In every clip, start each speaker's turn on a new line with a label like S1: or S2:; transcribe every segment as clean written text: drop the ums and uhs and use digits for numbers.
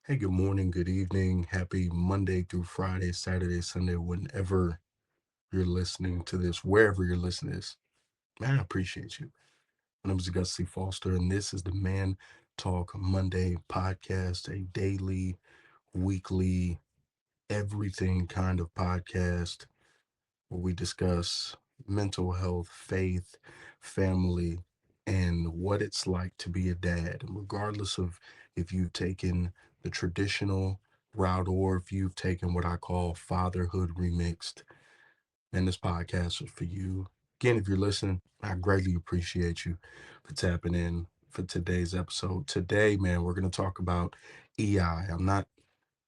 S1: Hey, good morning, good evening, happy Monday through Friday, Saturday, Sunday, whenever you're listening to this, wherever you're listening to this. Man, I appreciate you. My name is Gus C. Foster, and this is the Man Talk Monday podcast, a daily, weekly, everything kind of podcast where we discuss mental health, faith, family, and what it's like to be a dad. And regardless of if you've taken the traditional route or if you've taken what I call fatherhood remixed, and this podcast is for you. Again, if you're listening, I greatly appreciate you for tapping in for today's episode. Today, man, we're going to talk about EI.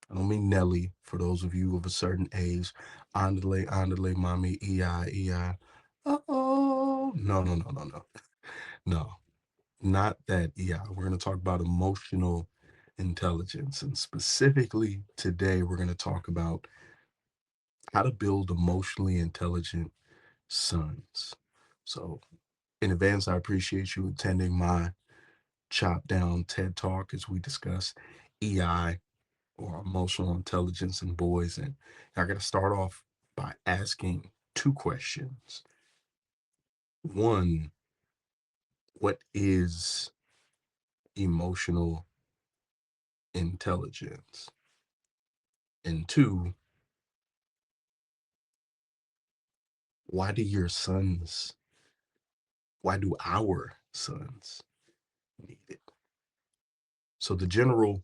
S1: I don't mean Nelly for those of you of a certain age. Andale, andale, mommy, EI, EI. Uh-oh. No, no, no, no, no. No, not that EI. We're going to talk about emotional intelligence. And specifically today, we're going to talk about how to build emotionally intelligent sons. So, in advance, I appreciate you attending my chop down TED Talk as we discuss EI or emotional intelligence in boys. And I got to start off by asking two questions. One, what is emotional intelligence? And two, why do your sons, why do our sons need it? So, the general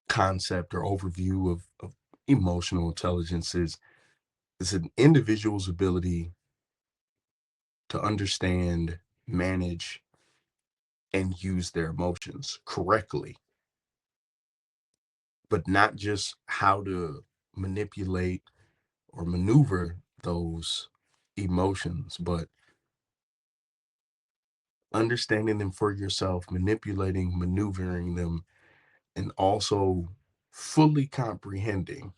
S1: concept or overview of emotional intelligence is an individual's ability to understand, manage, and use their emotions correctly, but not just how to manipulate or maneuver those emotions, but understanding them for yourself, manipulating, maneuvering them, and also fully comprehending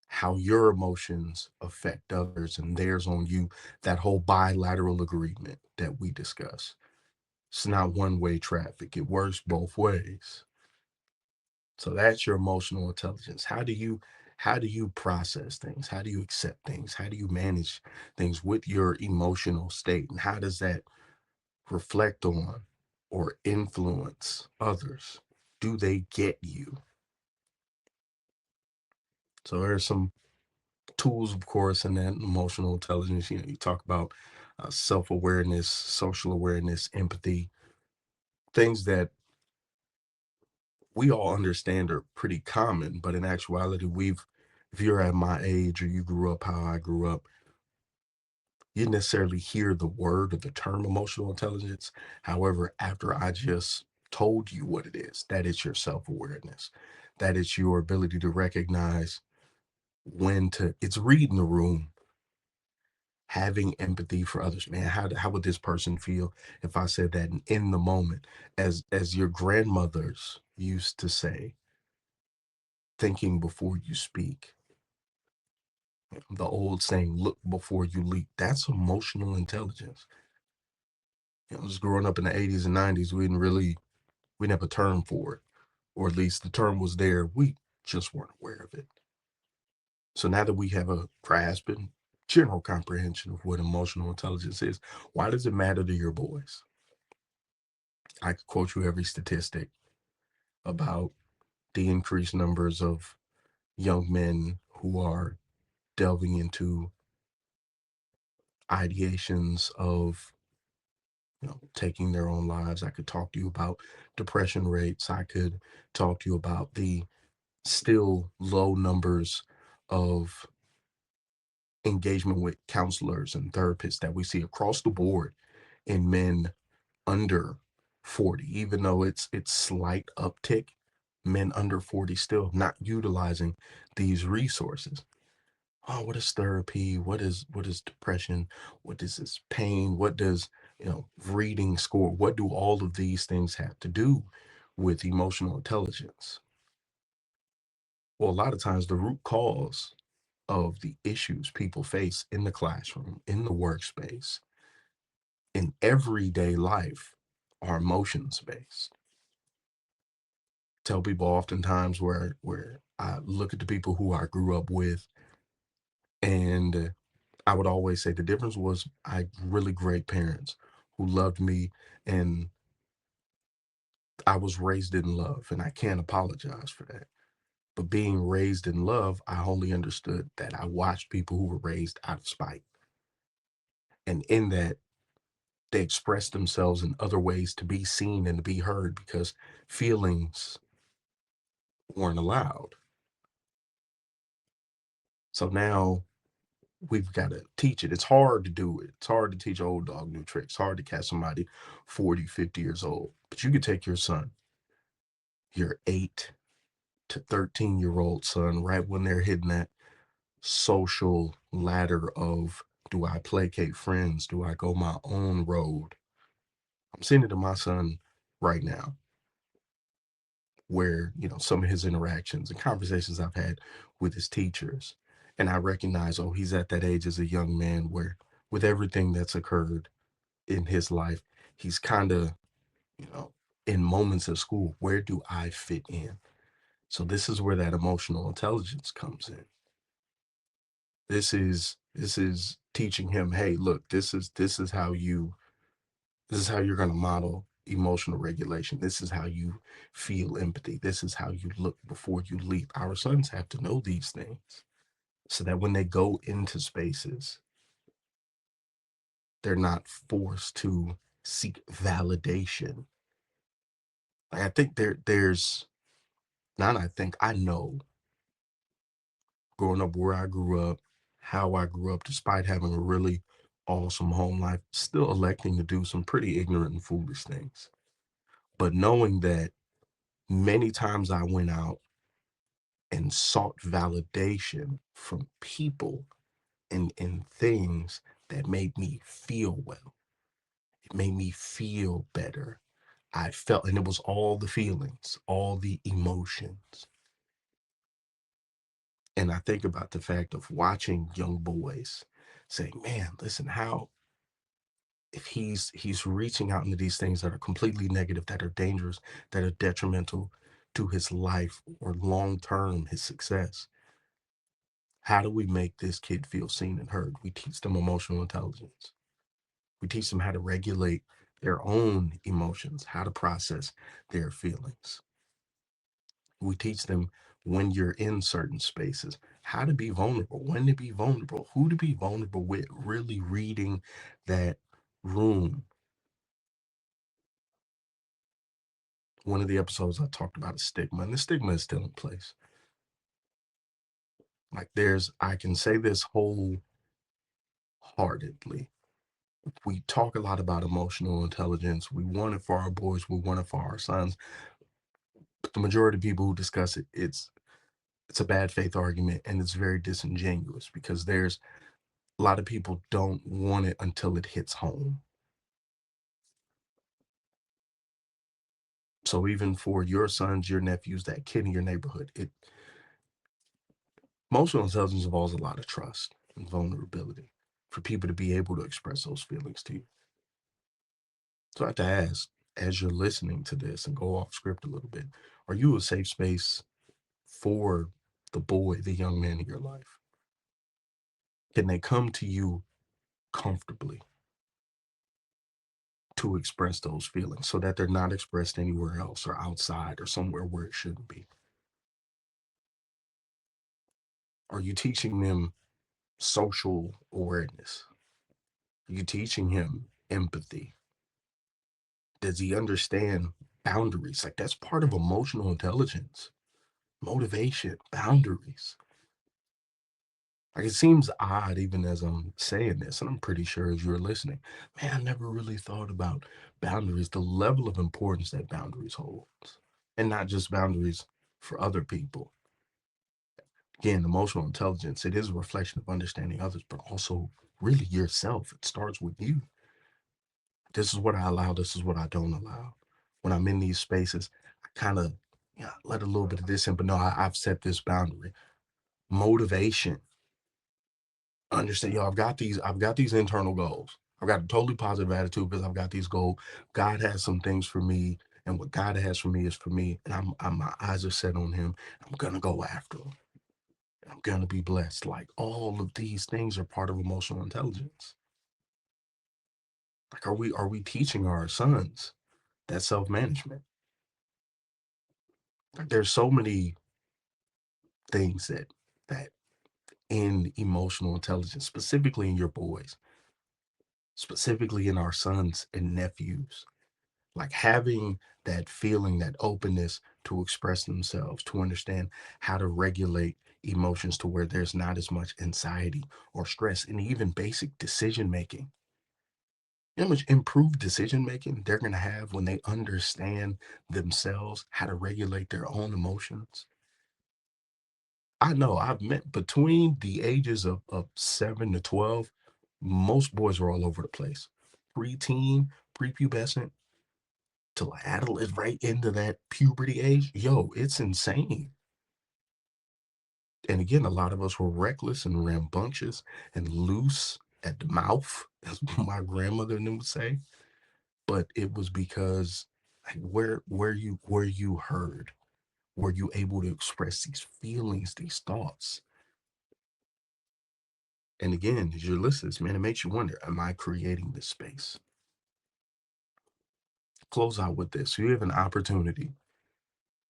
S1: how your emotions affect others and theirs on you. That whole bilateral agreement that we discuss. It's not one way traffic, it works both ways. So that's your emotional intelligence. How do you process things? How do you accept things? How do you manage things with your emotional state? And how does that reflect on or influence others? Do they get you? So there's some tools, of course, in that emotional intelligence. You talk about self-awareness, social awareness, empathy, things that we all understand are pretty common, but in actuality, if you're at my age or you grew up how I grew up, you didn't necessarily hear the word or the term emotional intelligence. However, after I just told you what it is, that is your self awareness, that is your ability to recognize it's reading the room, having empathy for others. Man, how would this person feel if I said that in the moment? As your grandmothers used to say, thinking before you speak. The old saying, look before you leap. That's emotional intelligence. Just growing up in the 80s and 90s, we didn't have a term for it, or at least the term was there. We just weren't aware of it. So now that we have a grasp and general comprehension of what emotional intelligence is, why does it matter to your boys? I could quote you every statistic about the increased numbers of young men who are delving into ideations of taking their own lives. I could talk to you about depression rates. I could talk to you about the still low numbers of engagement with counselors and therapists that we see across the board in men under 40, even though it's slight uptick, men under 40 still not utilizing these resources. Oh, what is therapy? What is depression? What is this pain? What does reading score? What do all of these things have to do with emotional intelligence? Well, a lot of times the root cause of the issues people face in the classroom, in the workspace, in everyday life are emotions based. tell people oftentimes where I look at the people who I grew up with, and I would always say the difference was I had really great parents who loved me, and I was raised in love, and I can't apologize for that. But being raised in love, I only understood that I watched people who were raised out of spite. And in that, they expressed themselves in other ways to be seen and to be heard because feelings weren't allowed. So now we've got to teach it. It's hard to do it. It's hard to teach old dog new tricks. It's hard to catch somebody 40, 50 years old. But you could take your son, your 8 to 13-year-old son, right when they're hitting that social ladder of, do I placate friends? Do I go my own road? I'm seeing it in my son right now, where, some of his interactions and conversations I've had with his teachers. And I recognize, oh, he's at that age as a young man where, with everything that's occurred in his life, he's kind of, you know, in moments of school, where do I fit in? So this is where that emotional intelligence comes in. This is teaching him, hey, look, this is how you're going to model emotional regulation. This is how you feel empathy. This is how you look before you leap. Our sons have to know these things so that when they go into spaces, they're not forced to seek validation. Like, I think there's not, I think, I know, growing up where I grew up, how I grew up, despite having a really awesome home life, still electing to do some pretty ignorant and foolish things. But knowing that many times I went out and sought validation from people and in things that made me feel well. It made me feel better. I felt, and it was all the feelings, all the emotions. And I think about the fact of watching young boys saying, man, listen, how, if he's reaching out into these things that are completely negative, that are dangerous, that are detrimental to his life or long term his success, how do we make this kid feel seen and heard? We teach them emotional intelligence. We teach them how to regulate their own emotions, how to process their feelings. We teach them, when you're in certain spaces, how to be vulnerable, when to be vulnerable, who to be vulnerable with, really reading that room. One of the episodes I talked about is stigma, and the stigma is still in place. Like, I can say this wholeheartedly. We talk a lot about emotional intelligence. We want it for our boys, we want it for our sons. But the majority of people who discuss it, it's a bad faith argument, and it's very disingenuous because there's a lot of people don't want it until it hits home. So even for your sons, your nephews, that kid in your neighborhood, emotional intelligence involves a lot of trust and vulnerability for people to be able to express those feelings to you. So I have to ask, as you're listening to this and go off script a little bit, are you a safe space for the boy, the young man in your life? Can they come to you comfortably to express those feelings so that they're not expressed anywhere else or outside or somewhere where it shouldn't be? Are you teaching them social awareness? Are you teaching him empathy? Does he understand boundaries? Like, that's part of emotional intelligence, motivation, boundaries. Like, it seems odd even as I'm saying this, and I'm pretty sure as you're listening, man, I never really thought about boundaries, the level of importance that boundaries hold, and not just boundaries for other people. Again, emotional intelligence, it is a reflection of understanding others, but also really yourself. It starts with you. This is what I allow, this is what I don't allow. When I'm in these spaces, I kind of, let a little bit of this in, but no, I've set this boundary. Motivation. Understand, I've got these internal goals. I've got a totally positive attitude because I've got these goals. God has some things for me And what God has for me is for me. And my eyes are set on him. I'm going to go after him. I'm going to be blessed. Like all of these things are part of emotional intelligence. Like, are we teaching our sons that self-management? Like there's so many things that in emotional intelligence, specifically in your boys, specifically in our sons and nephews, like having that feeling, that openness to express themselves, to understand how to regulate emotions to where there's not as much anxiety or stress, and even basic decision making. You know how much improved decision making they're going to have when they understand themselves, how to regulate their own emotions? I know I've met between the ages of 7 to 12, most boys are all over the place. Preteen, prepubescent, to adolescent, right into that puberty age. Yo, it's insane. And again, a lot of us were reckless and rambunctious and loose at the mouth, as my grandmother would say. But it was because like, where you heard, were you able to express these feelings, these thoughts? And again, as you're listening, man, it makes you wonder, am I creating this space? Close out with this. You have an opportunity.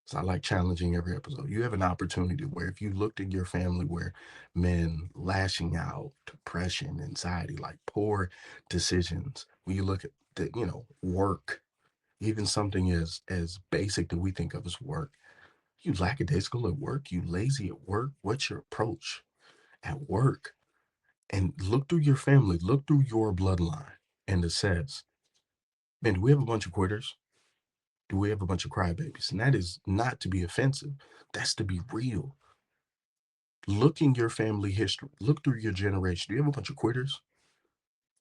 S1: So I like challenging every episode. You have an opportunity where if you looked at your family where men lashing out, depression, anxiety, like poor decisions, when you look at the, work, even something as basic that we think of as work, you lackadaisical at work, you lazy at work, what's your approach at work? And look through your family, look through your bloodline, and it says, man, do we have a bunch of quitters? Do we have a bunch of crybabies? And that is not to be offensive. That's to be real. Look in your family history. Look through your generation. Do you have a bunch of quitters?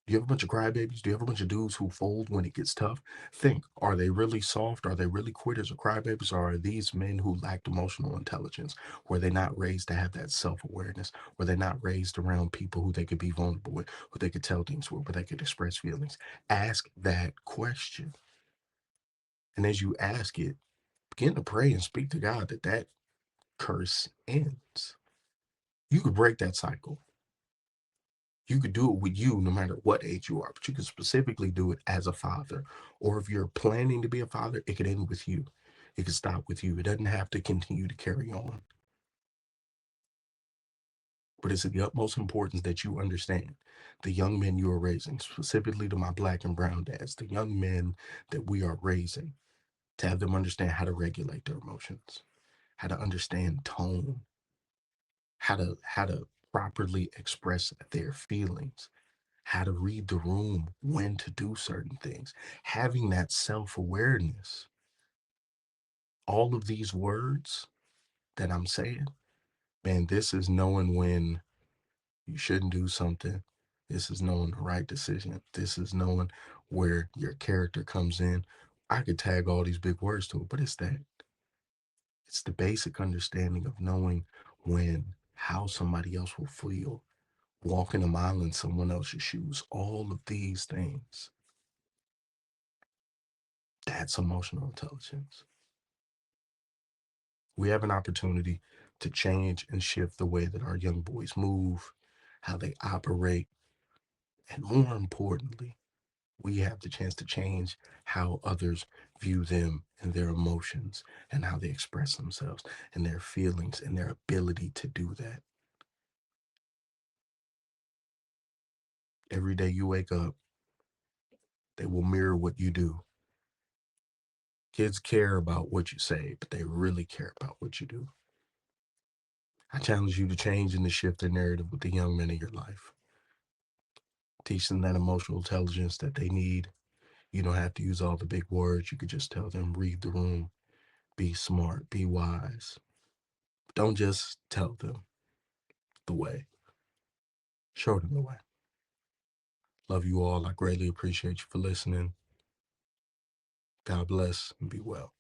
S1: Do you have a bunch of crybabies? Do you have a bunch of dudes who fold when it gets tough? Think, are they really soft? Are they really quitters or crybabies? Or are these men who lacked emotional intelligence? Were they not raised to have that self-awareness? Were they not raised around people who they could be vulnerable with, who they could tell things with, where they could express feelings? Ask that question. And as you ask it, begin to pray and speak to God that that curse ends. You could break that cycle. You could do it with you no matter what age you are, but you can specifically do it as a father. Or if you're planning to be a father, it could end with you. It could stop with you. It doesn't have to continue to carry on. But it's of the utmost importance that you understand the young men you are raising, specifically to my black and brown dads, the young men that we are raising, to have them understand how to regulate their emotions, how to understand tone, how to properly express their feelings, how to read the room, when to do certain things, having that self-awareness. All of these words that I'm saying, man, this is knowing when you shouldn't do something. This is knowing the right decision. This is knowing where your character comes in. I could tag all these big words to it, but it's the basic understanding of knowing when, how somebody else will feel, walking a mile in someone else's shoes, all of these things. That's emotional intelligence. We have an opportunity to change and shift the way that our young boys move, how they operate, and more importantly, we have the chance to change how others view them and their emotions and how they express themselves and their feelings and their ability to do that. Every day you wake up, they will mirror what you do. Kids care about what you say, but they really care about what you do. I challenge you to change and to shift the narrative with the young men in your life. Teach them that emotional intelligence that they need. You don't have to use all the big words. You could just tell them, read the room, be smart, be wise. Don't just tell them the way, show them the way. Love you all. I greatly appreciate you for listening. God bless and be well.